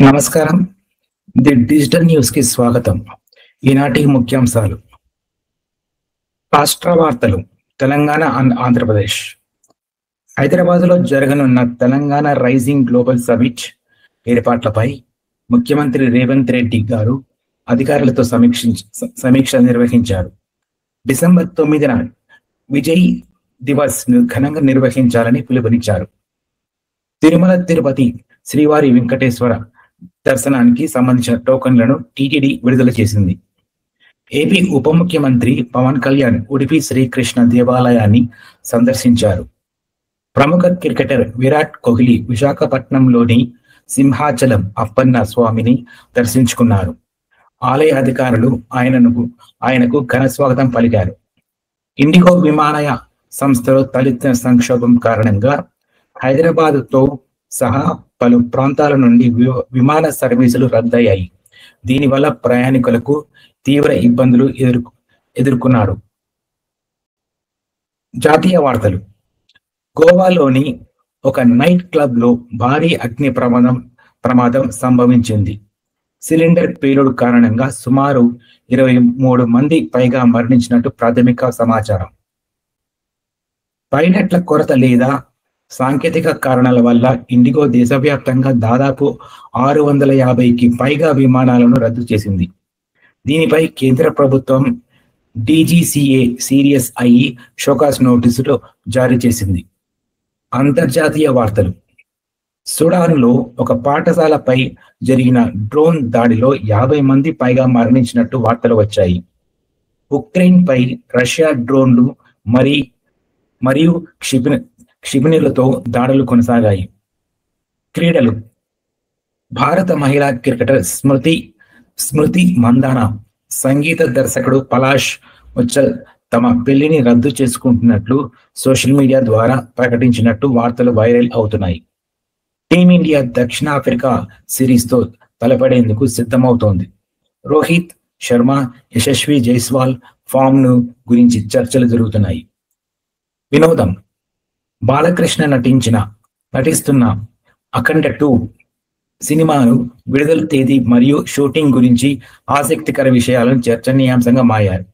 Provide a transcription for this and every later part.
నమస్కారం. The digital news కి స్వాగతం. ఈనాటి ముఖ్యాంశాలు. రాష్ట్ర వార్తలు. తెలంగాణ అండ్ ఆంధ్రప్రదేశ్. హైదరాబాద్లో జరగనున్న తెలంగాణ రైజింగ్ గ్లోబల్ సమిట్ ఏర్పాట్లపై ముఖ్యమంత్రి రేవంత్ రెడ్డి గారు అధికారులతో సమీక్ష నిర్వహించారు. డిసెంబర్ 9న విజయ్ దివస్ ఘనంగా నిర్వహించాలని పిలుపునిచ్చారు. తిరుమల తిరుపతి శ్రీవారి వెంకటేశ్వర దర్శనానికి సంబంధించిన టోకన్లను టీటీడీ విడుదల చేసింది. ఏపీ ఉప ముఖ్యమంత్రి పవన్ కళ్యాణ్ ఉడిపి శ్రీకృష్ణ దేవాలయాన్ని సందర్శించారు. ప్రముఖ క్రికెటర్ విరాట్ కోహ్లీ విశాఖపట్నంలోని సింహాచలం అప్పన్న స్వామిని దర్శించుకున్నారు. ఆలయ అధికారులు ఆయనకు ఘన స్వాగతం పలికారు. ఇండిగో విమానయ సంస్థలో తలెత్తిన సంక్షోభం కారణంగా హైదరాబాద్తో సహా పలు ప్రాంతాల నుండి విమాన సర్వీసులు రద్దయ్యాయి. దీనివల్ల ప్రయాణికులకు తీవ్ర ఇబ్బందులు ఎదుర్కొన్నారు. జాతీయ వార్తలు. గోవాలోని ఒక నైట్ క్లబ్ లో భారీ అగ్ని ప్రమాదం సంభవించింది. సిలిండర్ పేలుడు కారణంగా సుమారు 23 మంది పైగా మరణించినట్టు ప్రాథమిక సమాచారం. పైలట్ల కొరత లేదా సాంకేతిక కారణాల వల్ల ఇండిగో దేశవ్యాప్తంగా దాదాపు 650కి పైగా విమానాలను రద్దు చేసింది. దీనిపై కేంద్ర ప్రభుత్వం డీజీసీఏ సీరియస్ అయ్యి షోకాస్ నోటీసులు జారీ చేసింది. అంతర్జాతీయ వార్తలు. సుడాన్లో ఒక పాఠశాలపై జరిగిన డ్రోన్ దాడిలో 50 మంది పైగా మరణించినట్టు వార్తలు వచ్చాయి. ఉక్రెయిన్ పై రష్యా డ్రోన్లు మరియు క్షిపణులతో దాడులు కొనసాగాయి. క్రీడలు. భారత మహిళా క్రికెటర్ స్మృతి మందాన, సంగీత దర్శకుడు పలాష్ ముచ్చల్ తమ పెళ్లిని రద్దు చేసుకుంటున్నట్లు సోషల్ మీడియా ద్వారా ప్రకటించినట్టు వార్తలు వైరల్ అవుతున్నాయి. టీమిండియా దక్షిణాఫ్రికా సిరీస్తో తలపడేందుకు సిద్ధమవుతోంది. రోహిత్ శర్మ, యశస్వి జైస్వాల్ ఫామ్ను గురించి చర్చలు జరుగుతున్నాయి. వినోదం. బాలకృష్ణ నటిస్తున్న అఖండ 2 సినిమాను విడుదల తేదీ మరియు షూటింగ్ గురించి ఆసక్తికర విషయాలను చర్చనీయాంశంగా మారారు.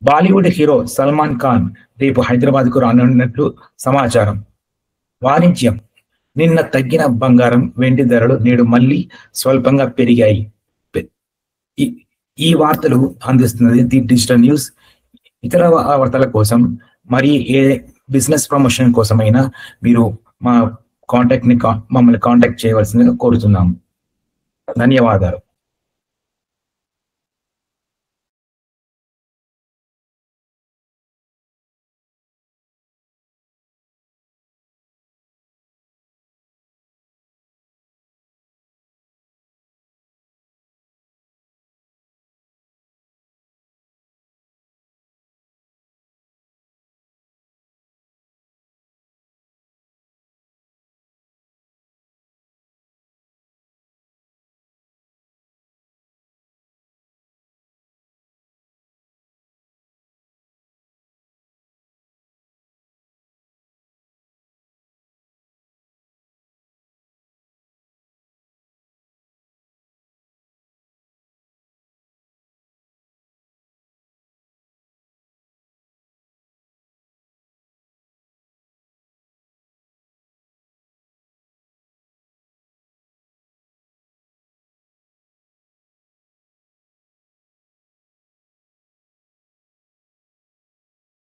బాలీవుడ్ హీరో సల్మాన్ ఖాన్ రేపు హైదరాబాద్కు రానున్నట్లు సమాచారం. వాణిజ్యం. నిన్న తగ్గిన బంగారం, వెండి ధరలు నేడు మళ్ళీ స్వల్పంగా పెరిగాయి. ఈ వార్తలు అందిస్తున్నది ది డిజిటల్ న్యూస్. ఇతర వార్తల కోసం మరి ఏ బిజినెస్ ప్రమోషన్ కోసమైనా మీరు మమ్మల్ని కాంటాక్ట్ చేయవలసిందిగా కోరుతున్నాము. ధన్యవాదాలు.